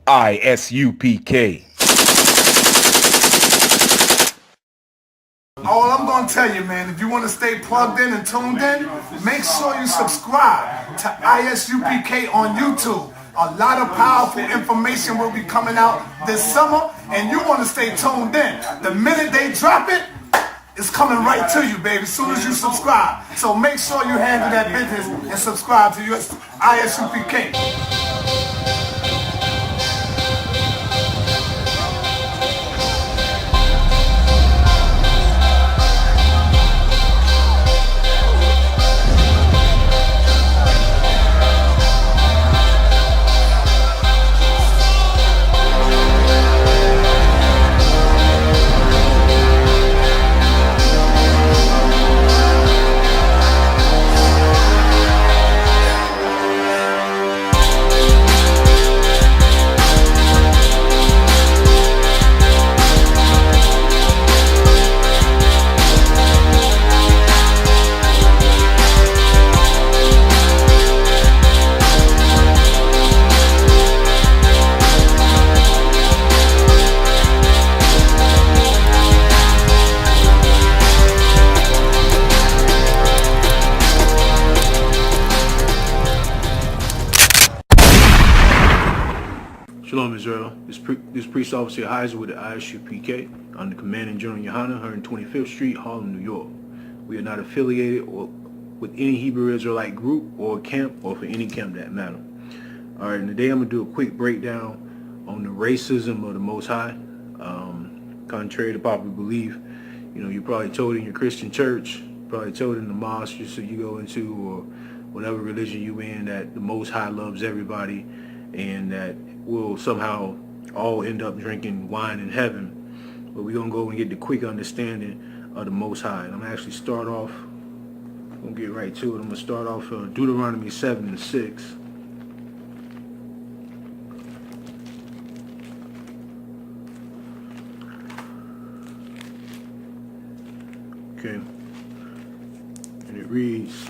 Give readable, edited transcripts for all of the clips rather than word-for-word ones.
I.S.U.P.K. All I'm going to tell you, man, if you want to stay plugged in and tuned in, make sure you subscribe to I.S.U.P.K. on YouTube. A lot of powerful information will be coming out this summer, and you want to stay tuned in. The minute they drop it, it's coming right to you, baby, as soon as you subscribe. So make sure you handle that business and subscribe to your I.S.U.P.K. Shalom, Israel. This priest officer Isaac with the I.S.U.P.K. I'm the commanding Gen.YAHANNA, 125th Street, Harlem, New York. We are not affiliated with any Hebrew Israelite group or camp, or for any camp that matter. All right, and today I'm going to do a quick breakdown on the racism of the Most High. Contrary to popular belief, you're probably told in your Christian church, probably told in the mosque so you go into, or whatever religion you in, that the Most High loves everybody, and that we'll somehow all end up drinking wine in heaven. But we're going to go and get the quick understanding of the Most High. And I'm going to actually start off, I'm going to get right to it. I'm going to start off Deuteronomy 7 and 6. Okay. And it reads,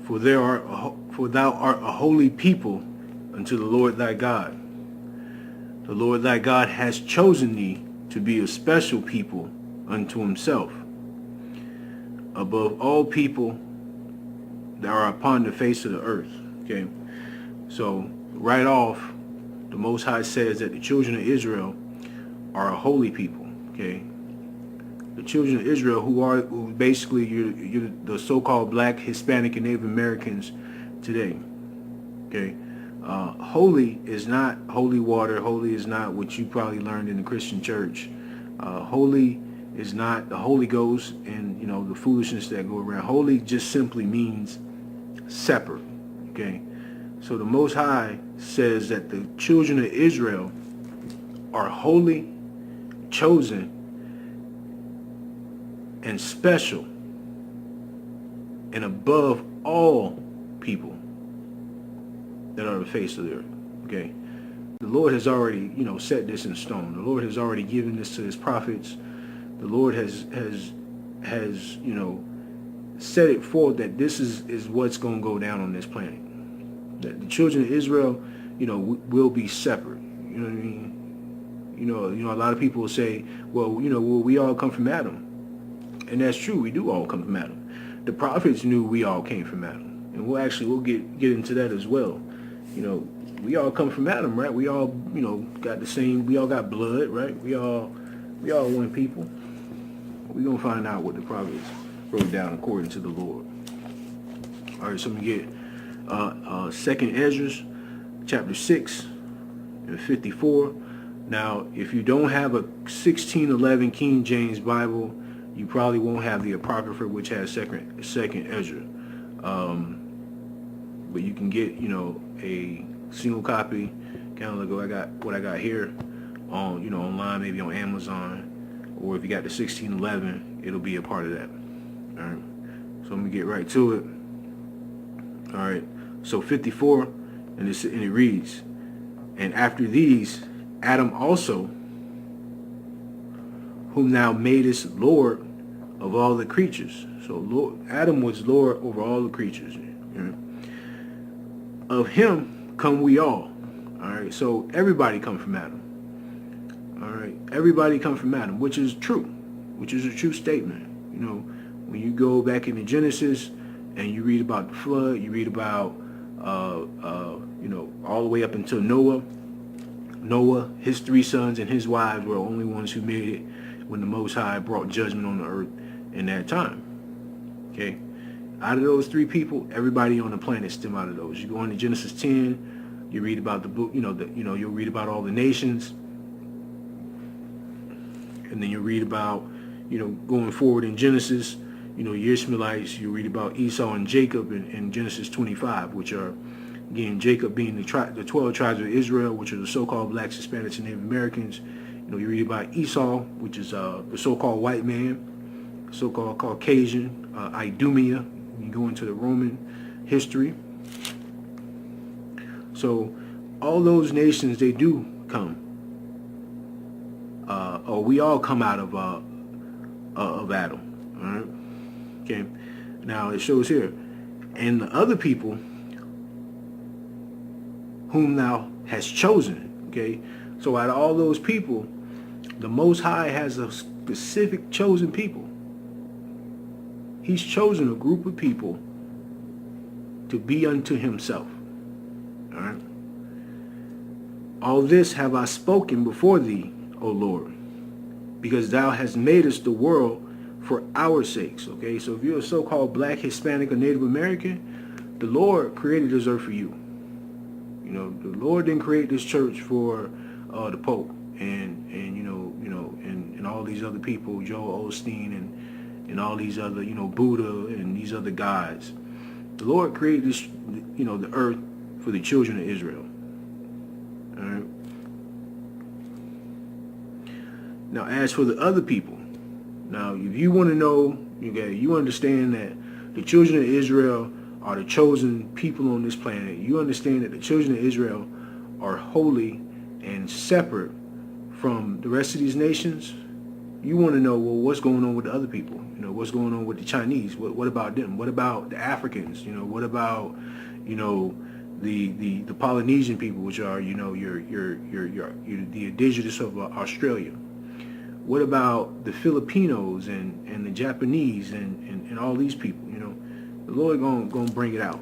For thou art a holy people unto the Lord thy God. The Lord thy God has chosen thee to be a special people unto himself, above all people that are upon the face of the earth. Okay, so right off, the Most High says that the children of Israel are a holy people. Okay, the children of Israel, who basically you're the so-called black, Hispanic, and Native Americans today. Okay, holy is not holy water. Holy is not what you probably learned in the Christian church. Holy is not the Holy Ghost and the foolishness that go around. Holy just simply means separate. Okay, so the Most High says that the children of Israel are holy, chosen, and special, and above all people that are the face of the earth. Okay, the Lord has already set this in stone. The Lord has already given this to his prophets. The Lord has set it forth that this is what's going to go down on this planet, that the children of Israel will be separate. You know what I mean? A lot of people will say, well, we all come from Adam. And that's true, we do all come from Adam. The prophets knew we all came from Adam. And we'll get into that as well. We all come from Adam, right? We all, got the same, we all got blood, right? We all one people. We're going to find out what the prophets wrote down according to the Lord. All right, so we get 2nd Ezra, chapter 6 and 54. Now, if you don't have a 1611 King James Bible, you probably won't have the Apocrypha, which has second Ezra. But you can get, a single copy, kind of like what I got here on, online, maybe on Amazon, or if you got the 1611, it'll be a part of that. All right. So I'm gonna get right to it. All right. So 54, and it reads, and after these, Adam also, whom thou madest Lord of all the creatures. So Adam was Lord over all the creatures. of him come we all. All right, so everybody come from Adam. All right, everybody come from Adam, which is true, which is a true statement. You know, when you go back into Genesis and you read about the flood, you read about, you know, all the way up until Noah. Noah, his 3 sons and his wives were the only ones who made it when the Most High brought judgment on the earth in that time. Okay, out of those 3 people, everybody on the planet stem out of those. You go into Genesis 10. You read about the book, you'll read about all the nations. And then you read about, going forward in Genesis, the Ishmaelites. You read about Esau and Jacob in Genesis 25, which are, again, Jacob being the 12 tribes of Israel, which are the so-called blacks, Hispanics, and Native Americans. You read about Esau, which is the so-called white man, so-called Caucasian, Idumea. You go into the Roman history. So all those nations, they do come, or we all come out of Adam. All right. Okay. Now it shows here, and the other people whom thou hast chosen. Okay. So out of all those people, the Most High has a specific chosen people. He's chosen a group of people to be unto himself. All right. All this have I spoken before thee, O Lord, because thou hast made us the world for our sakes. Okay, so if you're a so-called black, Hispanic, or Native American, the Lord created this earth for you. The Lord didn't create this church for the Pope and all these other people, Joel Osteen and all these other, Buddha and these other gods. The Lord created this, the earth for the children of Israel. All right. Now, as for the other people, now if you want to know, you understand that the children of Israel are the chosen people on this planet. You understand that the children of Israel are holy and separate from the rest of these nations. You want to know, well, what's going on with the other people? What's going on with the Chinese? What about them? What about the Africans? What about, the Polynesian people, which are, the indigenous of Australia? What about the Filipinos and the Japanese and all these people? The Lord gonna bring it out.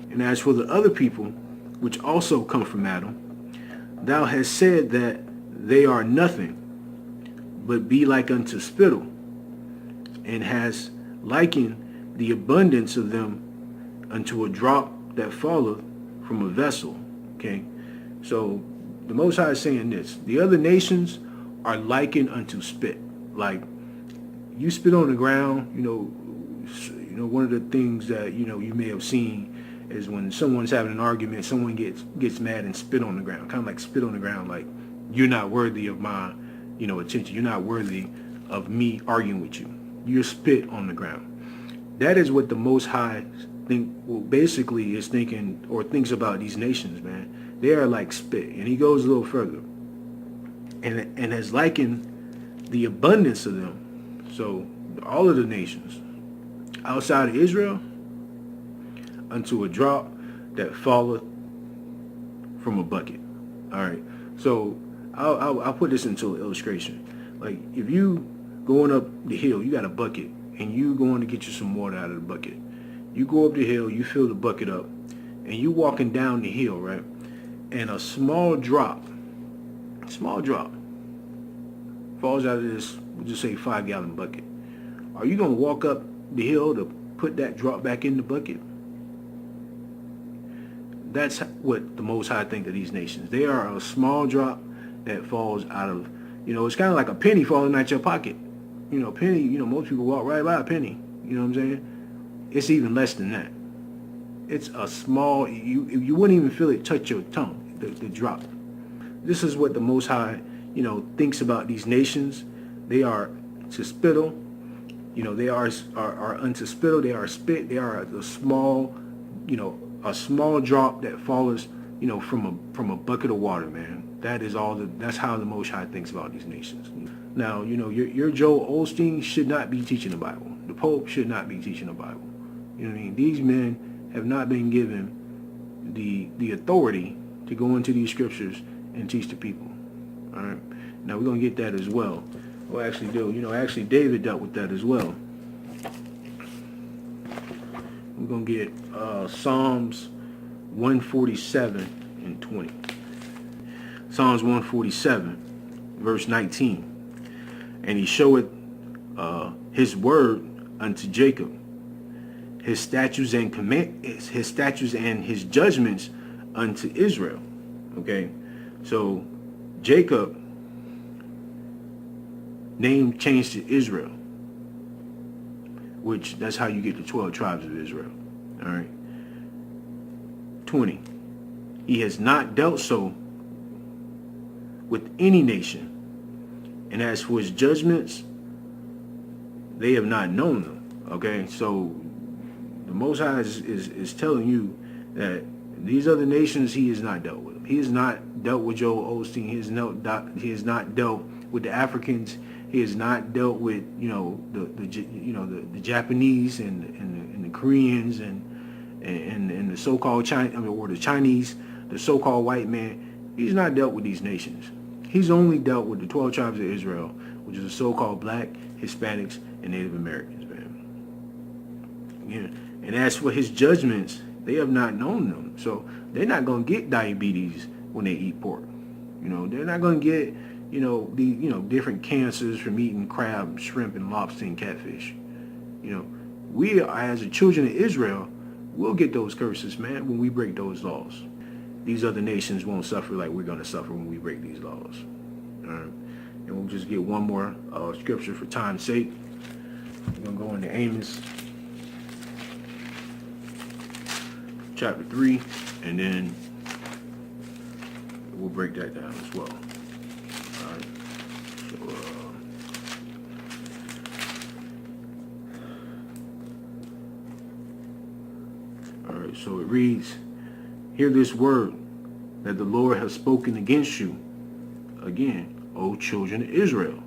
And as for the other people, which also come from Adam, thou hast said that they are nothing, but be like unto spittle, and has likened the abundance of them unto a drop that falleth from a vessel. Okay, so the Most High is saying this: the other nations are likened unto spit. Like you spit on the ground. One of the things that you may have seen is when someone's having an argument, someone gets mad and spit on the ground, kind of like spit on the ground, like you're not worthy of my attention. You're not worthy of me arguing with you. You're spit on the ground. That is what the Most High basically is thinking or thinks about these nations, man. They are like spit. And he goes a little further and has likened the abundance of them. So all of the nations outside of Israel unto a drop that falleth from a bucket. All right. So I'll put this into an illustration. Like if you going up the hill, you got a bucket, and you going to get you some water out of the bucket. You go up the hill, you fill the bucket up, and you walking down the hill, right? And a small drop falls out of this, we'll just say 5-gallon bucket. Are you going to walk up the hill to put that drop back in the bucket? That's what the Most High think of these nations. They are a small drop that falls out of, it's kind of like a penny falling out your pocket. Penny, most people walk right by a penny. You know what I'm saying? It's even less than that. It's a small, you wouldn't even feel it touch your tongue, the drop. This is what the Most High, thinks about these nations. They are to spittle. They are unto spittle. They are spit. They are a small, a small drop that falls, from a bucket of water, man. That's how the Most High thinks about these nations. Now, your Joel Osteen should not be teaching the Bible. The Pope should not be teaching the Bible. You know what I mean? These men have not been given, the authority to go into these scriptures and teach the people. All right. Now we're gonna get that as well. Well, actually, actually David dealt with that as well. We're gonna get Psalms 147 and 20. Psalms 147, verse 19. And he showeth his word unto Jacob, his statutes and his judgments unto Israel. Okay, so Jacob name changed to Israel, which that's how you get the 12 tribes of Israel. All right. 20. He has not dealt so with any nation, and as for his judgments, they have not known them. Okay, so the Most High is telling you that these other nations he has not dealt with them. He has not dealt with Joel Osteen. He has not dealt with the Africans. He has not dealt with the Japanese and the Koreans and the so-called China, or the Chinese, the so-called white man. He's not dealt with these nations. He's only dealt with the 12 tribes of Israel, which is the so-called black, Hispanics, and Native Americans, man. Yeah. And as for his judgments, they have not known them. So they're not going to get diabetes when they eat pork. They're not going to get, different cancers from eating crab, shrimp, and lobster and catfish. We as the children of Israel will get those curses, man, when we break those laws. These other nations won't suffer like we're going to suffer when we break these laws. All right. And we'll just get one more scripture for time's sake. We're going to go into Amos chapter 3, and then we'll break that down as well. All right. So, all right. So it reads, "Hear this word that the Lord has spoken against you. Again, O children of Israel."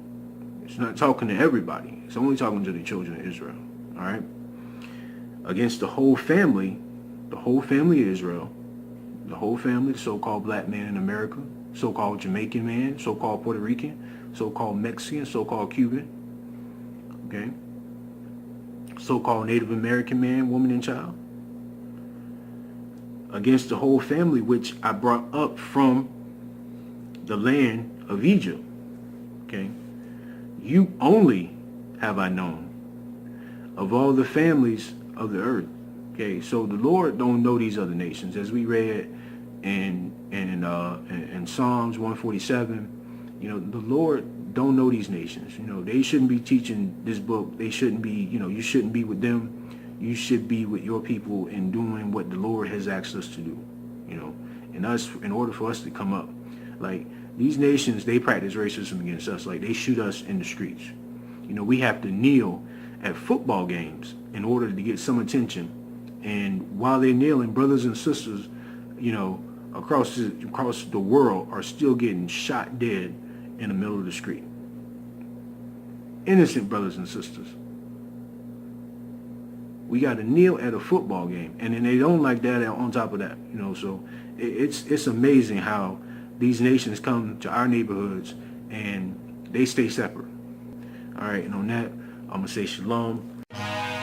It's not talking to everybody. It's only talking to the children of Israel. All right. "Against the whole family of Israel, the whole family, the so-called black man in America, so-called Jamaican man, so-called Puerto Rican, so-called Mexican, so-called Cuban, okay, so-called Native American man, woman, and child. Against the whole family which I brought up from the land of Egypt, okay, you only have I known of all the families of the earth." Okay, so the Lord don't know these other nations, as we read in Psalms 147. The Lord don't know these nations. They shouldn't be teaching this book. They shouldn't be. You shouldn't be with them. You should be with your people and doing what the Lord has asked us to do. And us, in order for us to come up, like these nations, they practice racism against us. Like they shoot us in the streets. We have to kneel at football games in order to get some attention. And while they're kneeling, brothers and sisters, across the world are still getting shot dead in the middle of the street. Innocent brothers and sisters. We got to kneel at a football game, and then they don't like that on top of that. So it's amazing how these nations come to our neighborhoods and they stay separate. All right, and on that, I'm gonna say shalom.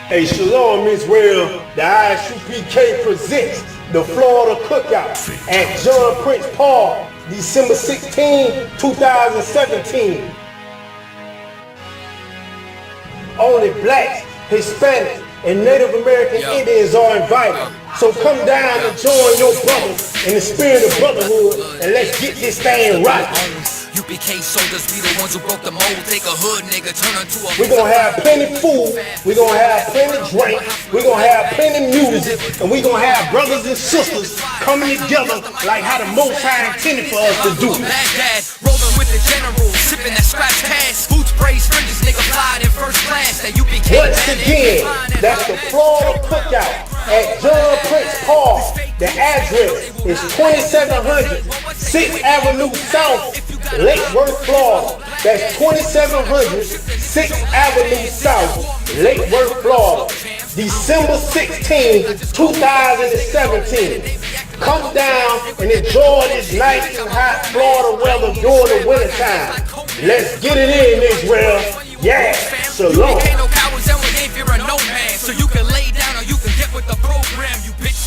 Hey, shalom Israel. The I.S.U.P.K presents the Florida Cookout at John Prince Park, December 16, 2017. Only blacks, Hispanics, and Native American Indians are invited. So come down and join your brothers in the spirit of brotherhood, and let's get this thing right. U.P.K soldiers be the ones who broke the mold. Take a hood nigga, turn into a. We're gonna have plenty food, we're gonna have plenty drink, we're gonna have plenty music, and we're gonna have brothers and sisters coming together like how the Most High intended for us to do. Baghdad, rolling with the general, sipping that scratch cash. Boots, braids, fringes, nigga flying in first class. That U.P.K. Once again, that's the Florida Cookout at John Prince Park. The address is 2700 6th Avenue South, Lake Worth, Florida. That's 2700 6th Avenue South, Lake Worth, Florida. December 16, 2017. Come down and enjoy this nice and hot Florida weather during the winter time. Let's get it in, Israel. Yeah, shalom. Ain't no cowards and we ain't fear of no man. So you can lay down or you can get with the program, you bitch.